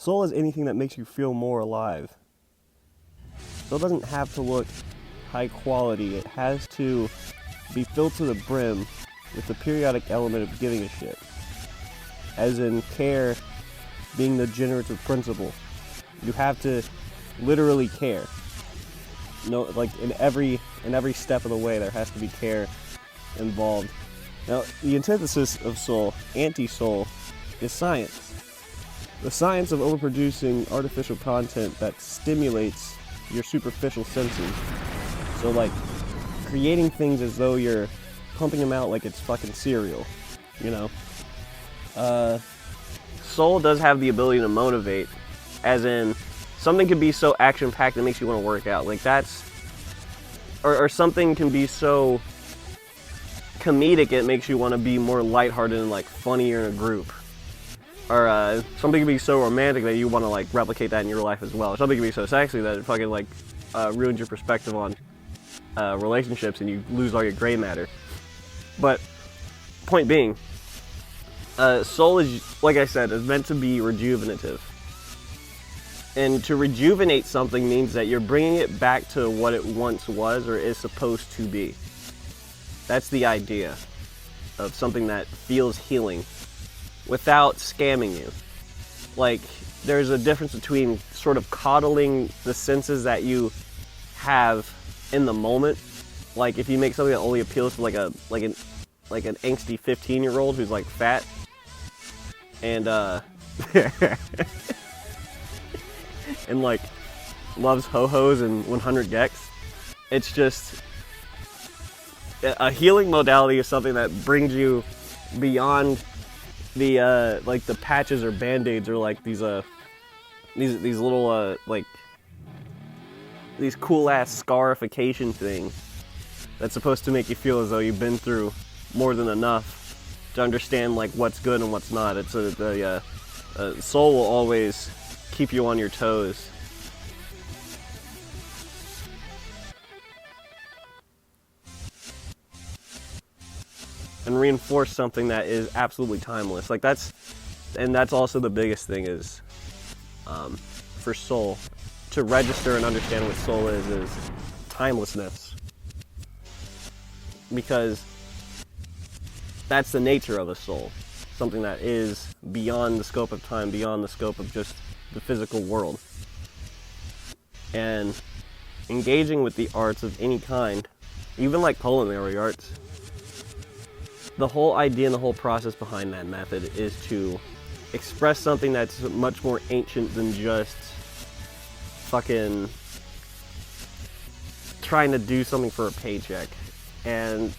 Soul is anything that makes you feel more alive. Soul doesn't have to look high quality. It has to be filled to the brim with the periodic element of giving a shit. As in care being the generative principle. You have to literally care. No, like in every step of the way there has to be care involved. Now, the antithesis of soul, anti-soul, is science. The science of overproducing artificial content that stimulates your superficial senses. So like creating things as though you're pumping them out like it's fucking cereal, you know? Soul does have the ability to motivate, as in something can be so action-packed it makes you want to work out. Like that's, or something can be so comedic it makes you want to be more lighthearted and like funnier in a group. Or something can be so romantic that you want to like replicate that in your life as well. Or something can be so sexy that it fucking like ruins your perspective on relationships and you lose all your gray matter. But point being, soul is, like I said, is meant to be rejuvenative. And to rejuvenate something means that you're bringing it back to what it once was or is supposed to be. That's the idea of something that feels healing without scamming you. Like, there's a difference between sort of coddling the senses that you have in the moment. Like, if you make something that only appeals to like an angsty 15-year-old who's like fat and and like loves ho-hos and 100 gecs. It's just a healing modality is something that brings you beyond the like the patches or band-aids or like these little like these cool ass scarification things that's supposed to make you feel as though you've been through more than enough to understand like what's good and what's not. It's the soul will always keep you on your toes. And reinforce something that is absolutely timeless. Like that's also the biggest thing is for soul to register and understand what soul is timelessness, because that's the nature of a soul, something that is beyond the scope of time, beyond the scope of just the physical world. And engaging with the arts of any kind, even like culinary arts, the whole idea and the whole process behind that method is to express something that's much more ancient than just fucking trying to do something for a paycheck. And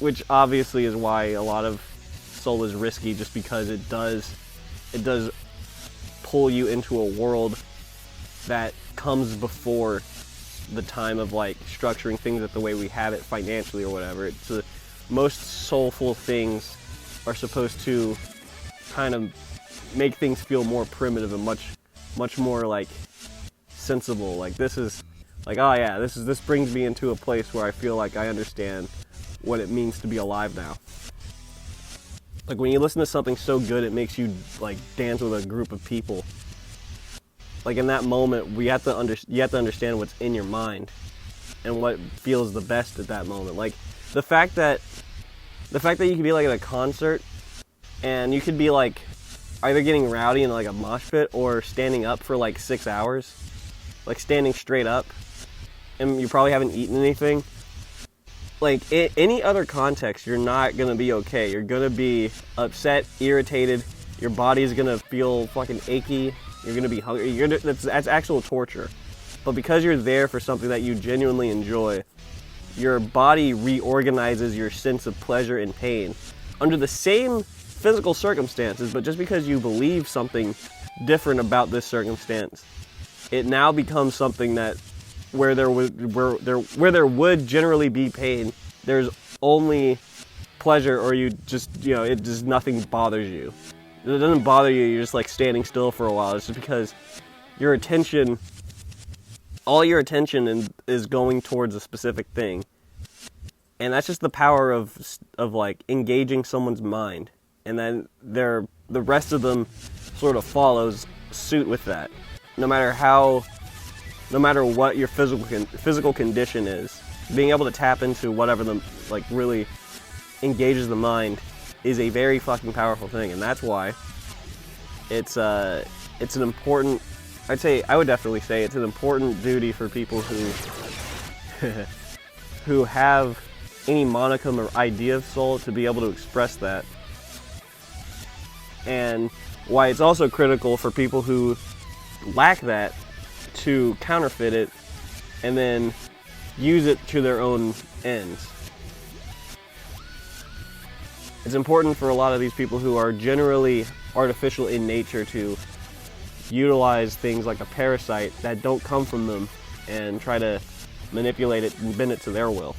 which obviously is why a lot of soul is risky, just because it does pull you into a world that comes before the time of like structuring things the way we have it financially or whatever. Most soulful things are supposed to kind of make things feel more primitive and much more like sensible. Like this is like, oh yeah, this brings me into a place where I feel like I understand what it means to be alive now. Like when you listen to something so good it makes you like dance with a group of people. Like in that moment you have to understand what's in your mind and what feels the best at that moment. Like the fact that you can be like at a concert and you could be like either getting rowdy in like a mosh pit or standing up for like 6 hours, like standing straight up, and you probably haven't eaten anything. Like any other context, you're not gonna be okay. You're gonna be upset, irritated. Your body's gonna feel fucking achy. You're gonna be hungry. That's actual torture. But because you're there for something that you genuinely enjoy, your body reorganizes your sense of pleasure and pain under the same physical circumstances, but just because you believe something different about this circumstance, it now becomes something that where there would generally be pain, there's only pleasure, or you just, it just nothing bothers you. It doesn't bother you, you're just like standing still for a while. It's just because all your attention is going towards a specific thing. And that's just the power of like engaging someone's mind. And then the rest of them sort of follows suit with that. No matter what your physical condition is, being able to tap into whatever really engages the mind is a very fucking powerful thing, and that's why it's an important. I would definitely say it's an important duty for people who have any monicum or idea of soul to be able to express that, and why it's also critical for people who lack that to counterfeit it and then use it to their own ends. It's important for a lot of these people who are generally artificial in nature to utilize things like a parasite that don't come from them and try to manipulate it and bend it to their will.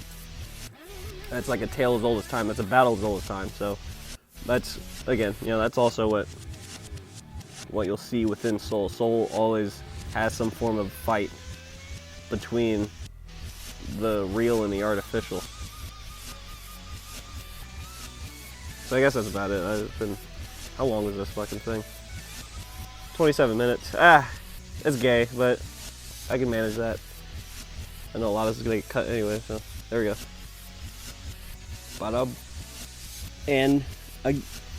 That's like a tale as old as time. That's a battle as old as time. So that's, again, that's also what you'll see within Soul. Soul always has some form of fight between the real and the artificial. So I guess that's about it. How long was this fucking thing? 27 minutes. It's gay, but I can manage that. I know a lot of this is gonna get cut anyway, so there we go.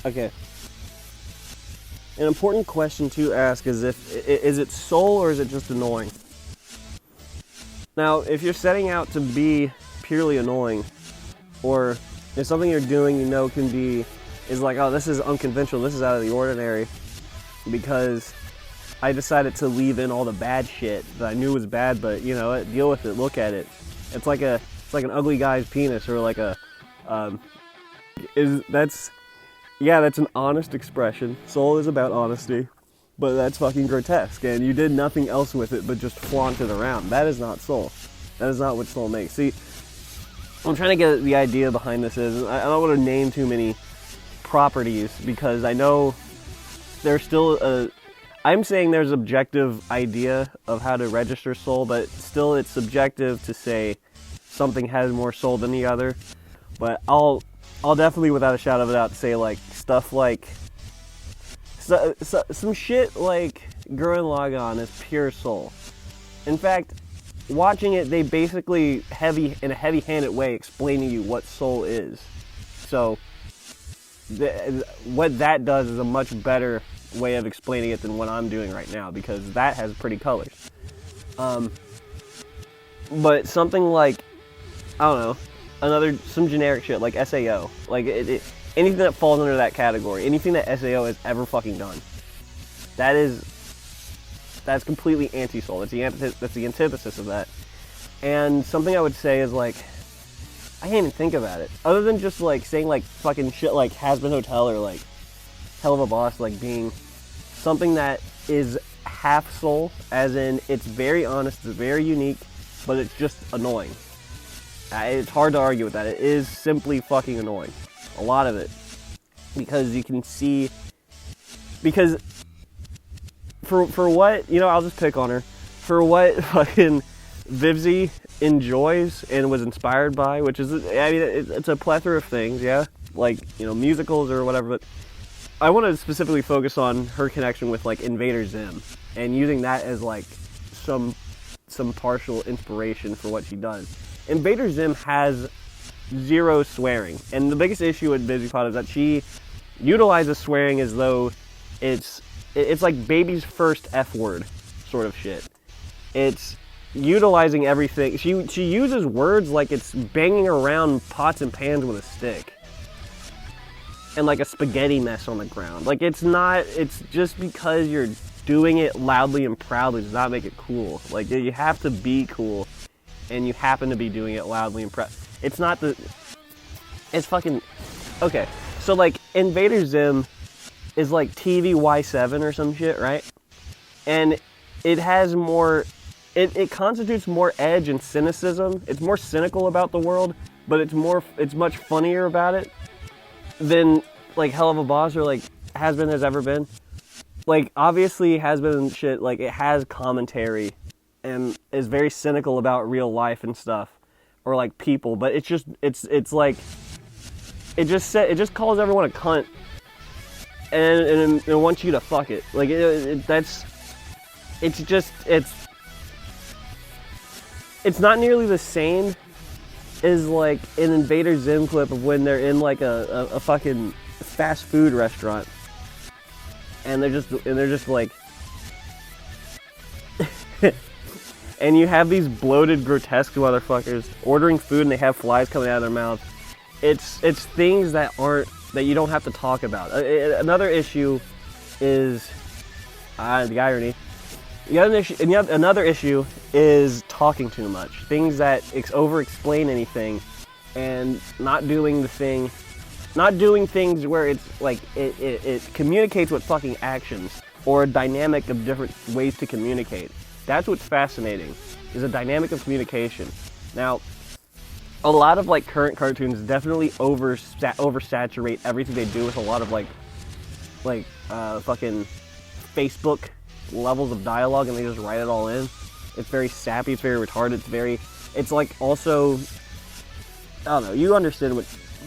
Okay. An important question to ask is is it soul or is it just annoying? Now, if you're setting out to be purely annoying, or if something you're doing is like, oh, this is unconventional, this is out of the ordinary, because I decided to leave in all the bad shit that I knew was bad, but deal with it, look at it. It's like an ugly guy's penis, or like that's an honest expression. Soul is about honesty, but that's fucking grotesque, and you did nothing else with it but just flaunt it around. That is not soul. That is not what soul makes. See, I'm trying to get the idea behind this is, I don't want to name too many properties, because I know there's still I'm saying there's an objective idea of how to register soul, but still it's subjective to say something has more soul than the other. But I'll definitely, without a shadow of a doubt, say like stuff like some shit like Gurren Lagann is pure soul. In fact, watching it, they basically in a heavy-handed way explain to you what soul is. So what that does is a much better way of explaining it than what I'm doing right now, because that has pretty colors. But something like, I don't know, some generic shit like SAO, like anything that falls under that category, anything that SAO has ever fucking done, that's completely anti-soul. That's the antithesis of that. And something I would say is like, I can't even think about it, other than just like saying like fucking shit like Hazbin Hotel or like Hell of a Boss, like being something that is half soul, as in it's very honest, it's very unique, but it's just annoying. It's hard to argue with that. It is simply fucking annoying. A lot of it. Because you can see, because for what, I'll just pick on her. For what fucking Vivzy enjoys and was inspired by, which is, it's a plethora of things, yeah? Like, musicals or whatever, but I want to specifically focus on her connection with like Invader Zim and using that as like some partial inspiration for what she does. Invader Zim has zero swearing, and the biggest issue with VivziePod is that she utilizes swearing as though it's like baby's first F word sort of shit. It's utilizing everything. She uses words like it's banging around pots and pans with a stick. And like a spaghetti mess on the ground. Like it's just because you're doing it loudly and proudly does not make it cool. Like you have to be cool, and you happen to be doing it loudly and proud. It's fucking, okay. So like Invader Zim is like TV Y7 or some shit, right? And it has more, it constitutes more edge and cynicism. It's more cynical about the world, but it's much funnier about it than like Hell of a Boss or like Hazbin has ever been. Like obviously Hazbin shit, like it has commentary and is very cynical about real life and stuff, or like people, but it's just like it just calls everyone a cunt, and it wants you to fuck it. Like it's not nearly the same as like an Invader Zim clip of when they're in like a fucking fast food restaurant and they're just like and you have these bloated, grotesque motherfuckers ordering food and they have flies coming out of their mouth. It's things that you don't have to talk about. Another issue is the irony. Another issue is talking too much. Things that over-explain anything, and not doing things where it's like it communicates with fucking actions or a dynamic of different ways to communicate. That's what's fascinating, is a dynamic of communication. Now, a lot of like current cartoons definitely oversaturate everything they do with a lot of like fucking Facebook levels of dialogue, and they just write it all in. It's very sappy, it's very retarded, it's like also, I don't know, you understand what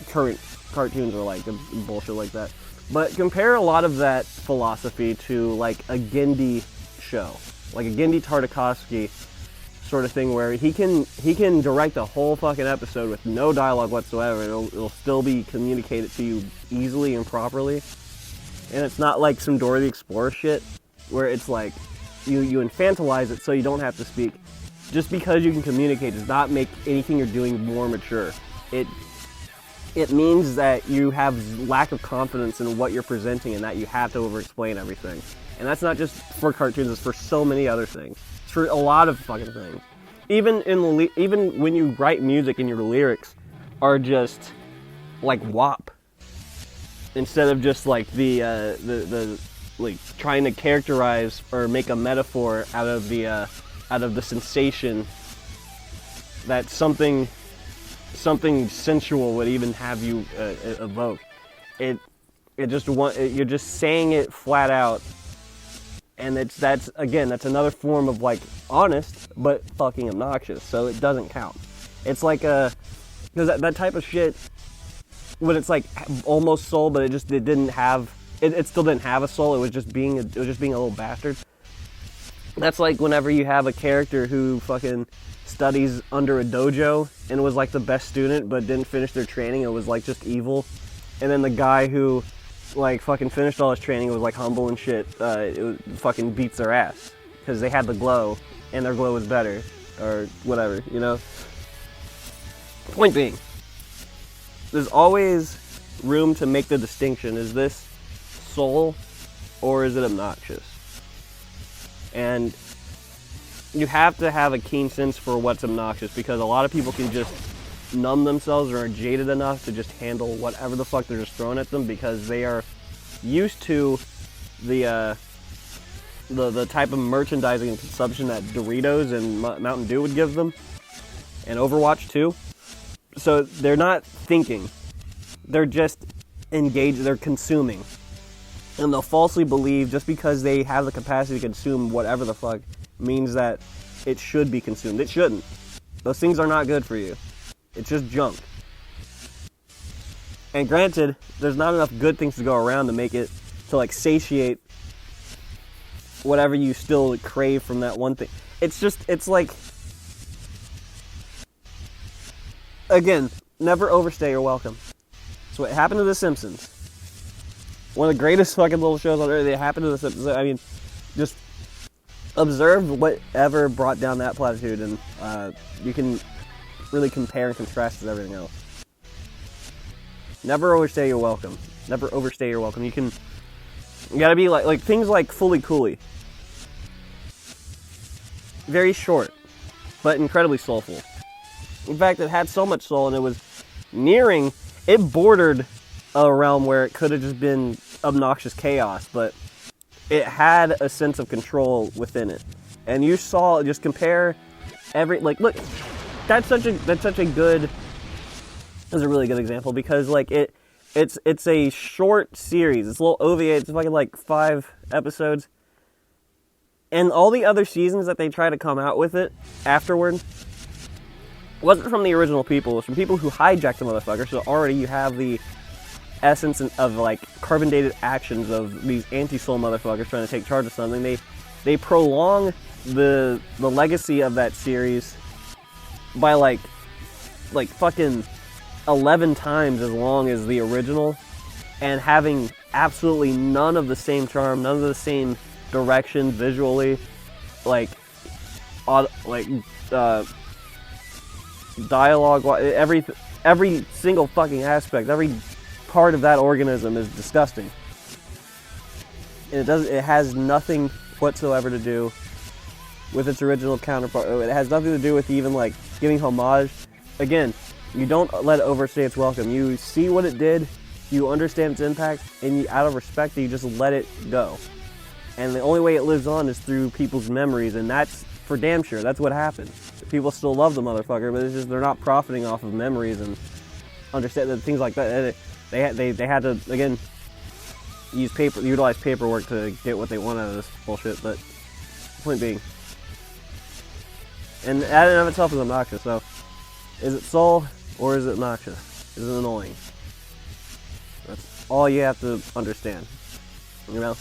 current cartoons are like and bullshit like that. But compare a lot of that philosophy to like a Genndy show, like a Genndy Tartakovsky sort of thing, where he can direct a whole fucking episode with no dialogue whatsoever, and it'll still be communicated to you easily and properly. And it's not like some Dora the Explorer shit, where it's like you infantilize it so you don't have to speak. Just because you can communicate does not make anything you're doing more mature. It means that you have lack of confidence in what you're presenting, and that you have to over-explain everything. And that's not just for cartoons, it's for so many other things. It's for a lot of fucking things. Even when you write music and your lyrics are just like WAP, instead of just like the like trying to characterize or make a metaphor out of the sensation that something sensual would even have you evoke. You're just saying it flat out, and that's another form of like honest but fucking obnoxious, so it doesn't count. It's like because that type of shit, when it's like almost soul, but it still didn't have a soul. It was just being a little bastard. That's like whenever you have a character who fucking studies under a dojo and was like the best student but didn't finish their training and was like just evil, and then the guy who like fucking finished all his training and was like humble and shit, it fucking beats their ass because they had the glow and their glow was better or whatever, you know. Point being, there's always room to make the distinction. Is this soul or is it obnoxious? And you have to have a keen sense for what's obnoxious, because a lot of people can just numb themselves or are jaded enough to just handle whatever the fuck they're just throwing at them, because they are used to the type of merchandising and consumption that Doritos and Mountain Dew would give them, and Overwatch too. So they're not thinking, they're just engaged, they're consuming. And they'll falsely believe just because they have the capacity to consume whatever the fuck means that it should be consumed. It shouldn't. Those things are not good for you. It's just junk. And granted, there's not enough good things to go around to make it, to like satiate whatever you still crave from that one thing. It's like, again, never overstay your welcome. So what happened to The Simpsons? One of the greatest fucking little shows on earth. It happened to The Simpsons. I mean, just observe whatever brought down that platitude, and you can really compare and contrast with everything else. Never overstay your welcome. Never overstay your welcome. You gotta be like things like Fully Cooley. Very short, but incredibly soulful. In fact, it had so much soul, and it bordered a realm where it could have just been obnoxious chaos, but it had a sense of control within it. And you saw, just compare look, that's a really good example, because like it's a short series. It's a little OVA. It's fucking like 5 episodes. And all the other seasons that they try to come out with it afterward wasn't from the original people. It was from people who hijacked the motherfucker. So already you have the essence of like carbon dated actions of these anti-soul motherfuckers trying to take charge of something. They prolong the legacy of that series by like fucking 11 times as long as the original, and having absolutely none of the same charm, none of the same direction visually, dialogue, every single fucking aspect, every part of that organism is disgusting. And it has nothing whatsoever to do with its original counterpart. It has nothing to do with even like giving homage. Again, you don't let it overstay its welcome. You see what it did, you understand its impact, and you, out of respect, you just let it go. And the only way it lives on is through people's memories, and that's for damn sure. That's what happened. People still love the motherfucker, but it's just they're not profiting off of memories and understand that things like that. They had to again utilize paperwork to get what they want out of this bullshit. But point being, and that in and of itself is obnoxious. So, is it soul or is it obnoxious? Is it annoying? That's all you have to understand. You know,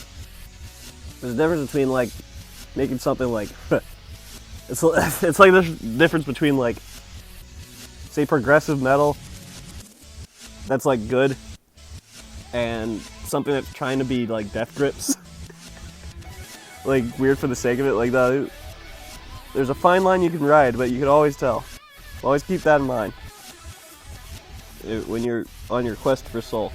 there's a difference between like making something like it's like the difference between like say progressive metal that's like good and something that's trying to be like Death Grips. Like weird for the sake of it. Like there's a fine line you can ride, but you can always tell. Always keep that in mind when you're on your quest for soul.